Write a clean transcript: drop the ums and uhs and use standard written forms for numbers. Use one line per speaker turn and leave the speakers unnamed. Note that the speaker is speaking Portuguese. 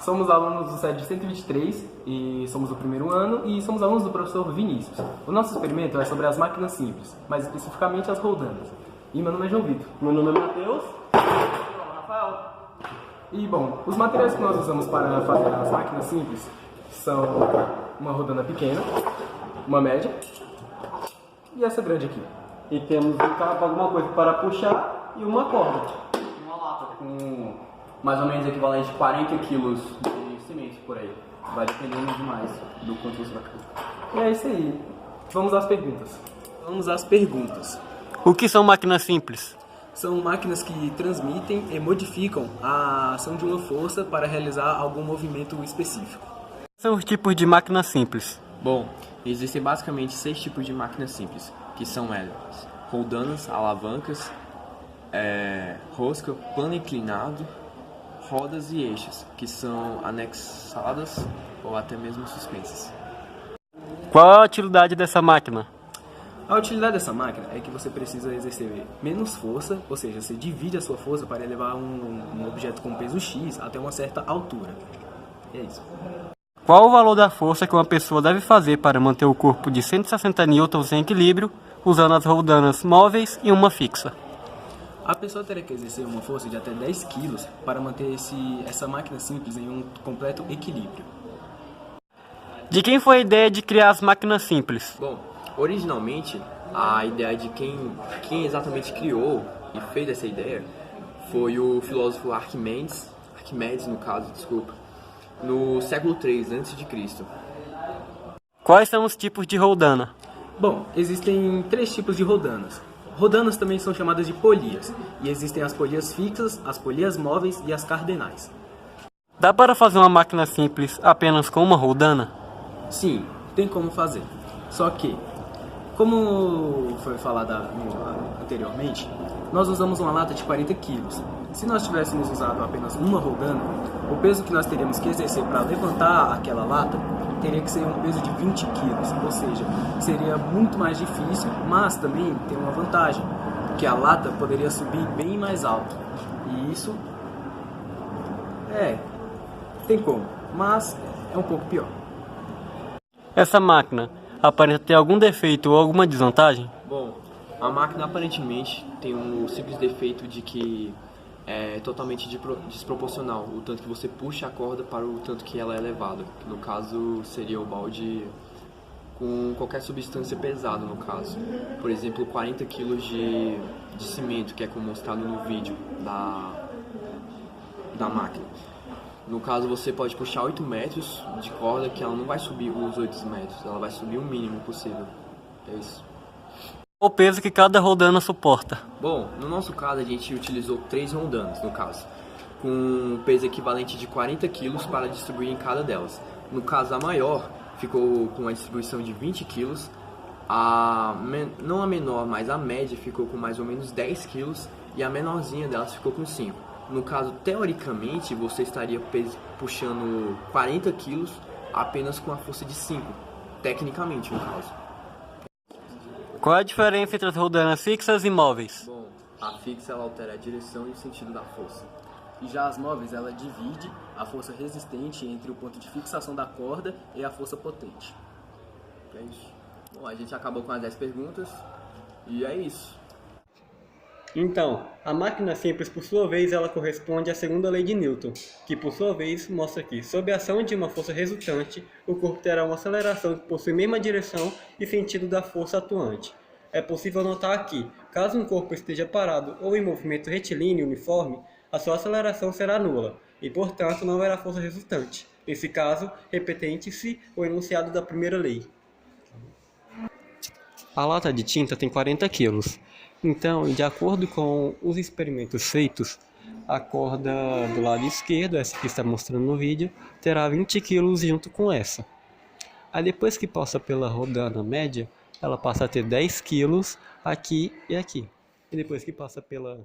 somos alunos do SED 123 e somos do primeiro ano e somos alunos do professor Vinícius. O nosso experimento é sobre as máquinas simples, mais especificamente as roldanas. E meu nome é João Vitor.
Meu nome é Matheus.
Rafael. E bom, os materiais que nós usamos para fazer as máquinas simples são uma rodana pequena, uma média e essa grande aqui.
E temos um cabo, alguma coisa para puxar e uma corda.
Uma lata com mais ou menos equivalente a 40 quilos de cimento por aí. Vai dependendo demais do quanto você vai colocar.
E é isso aí. Vamos às perguntas.
O que são máquinas simples?
São máquinas que transmitem e modificam a ação de uma força para realizar algum movimento específico.
São os tipos de máquinas simples.
Bom, existem basicamente 6 tipos de máquinas simples, que são elas: roldanas, alavancas, rosca, plano inclinado, rodas e eixos, que são anexadas ou até mesmo suspensas.
Qual a utilidade dessa máquina?
A utilidade dessa máquina é que você precisa exercer menos força, ou seja, você divide a sua força para elevar um objeto com peso X até uma certa altura. É isso.
Qual o valor da força que uma pessoa deve fazer para manter o corpo de 160 newtons em equilíbrio, usando as roldanas móveis e uma fixa?
A pessoa terá que exercer uma força de até 10 kg para manter essa máquina simples em um completo equilíbrio.
De quem foi a ideia de criar as máquinas simples?
Bom, originalmente, a ideia de quem exatamente criou e fez essa ideia foi o filósofo Arquimedes no caso, desculpa, no século III a.C.
Quais são os tipos de roldana?
Bom, existem 3 tipos de roldanas. Rodanas também são chamadas de polias, e existem as polias fixas, as polias móveis e as cardenais.
Dá para fazer uma máquina simples apenas com uma roldana?
Sim, tem como fazer. Só que, como foi falado anteriormente, nós usamos uma lata de 40 kg. Se nós tivéssemos usado apenas uma roldana, o peso que nós teríamos que exercer para levantar aquela lata teria que ser um peso de 20 kg, ou seja, seria muito mais difícil, mas também tem uma vantagem, que a lata poderia subir bem mais alto. E isso tem como, mas é um pouco pior.
Essa máquina aparenta ter algum defeito ou alguma desvantagem?
Bom, a máquina aparentemente tem um simples defeito de que é totalmente desproporcional o tanto que você puxa a corda para o tanto que ela é levada, que no caso seria o balde com qualquer substância pesada no caso. Por exemplo, 40 kg de cimento, que é como mostrado no vídeo da máquina. No caso, você pode puxar 8 metros de corda, que ela não vai subir os 8 metros, ela vai subir o mínimo possível. É isso.
Qual o peso que cada roldana suporta?
Bom, no nosso caso, a gente utilizou 3 roldanas, no caso, com um peso equivalente de 40 kg para distribuir em cada delas. No caso, a maior ficou com uma distribuição de 20 kg, não a menor, mas a média ficou com mais ou menos 10 kg e a menorzinha delas ficou com 5. No caso, teoricamente, você estaria puxando 40 quilos apenas com a força de 5, tecnicamente, no caso.
Qual a diferença entre as roldanas fixas e móveis?
Bom, a fixa ela altera a direção e o sentido da força.
E já as móveis, ela divide a força resistente entre o ponto de fixação da corda e a força potente.
É isso. Bom, a gente acabou com as 10 perguntas e é isso.
Então, a máquina simples, por sua vez, ela corresponde à segunda lei de Newton, que, por sua vez, mostra que, sob a ação de uma força resultante, o corpo terá uma aceleração que possui a mesma direção e sentido da força atuante. É possível notar aqui, caso um corpo esteja parado ou em movimento retilíneo uniforme, a sua aceleração será nula, e, portanto, não haverá força resultante. Nesse caso, repete-se o enunciado da primeira lei. A lata de tinta tem 40 kg. Então, de acordo com os experimentos feitos, a corda do lado esquerdo, essa que está mostrando no vídeo, terá 20 kg junto com essa. Aí depois que passa pela rodana média, ela passa a ter 10 kg aqui e aqui. E depois que passa pela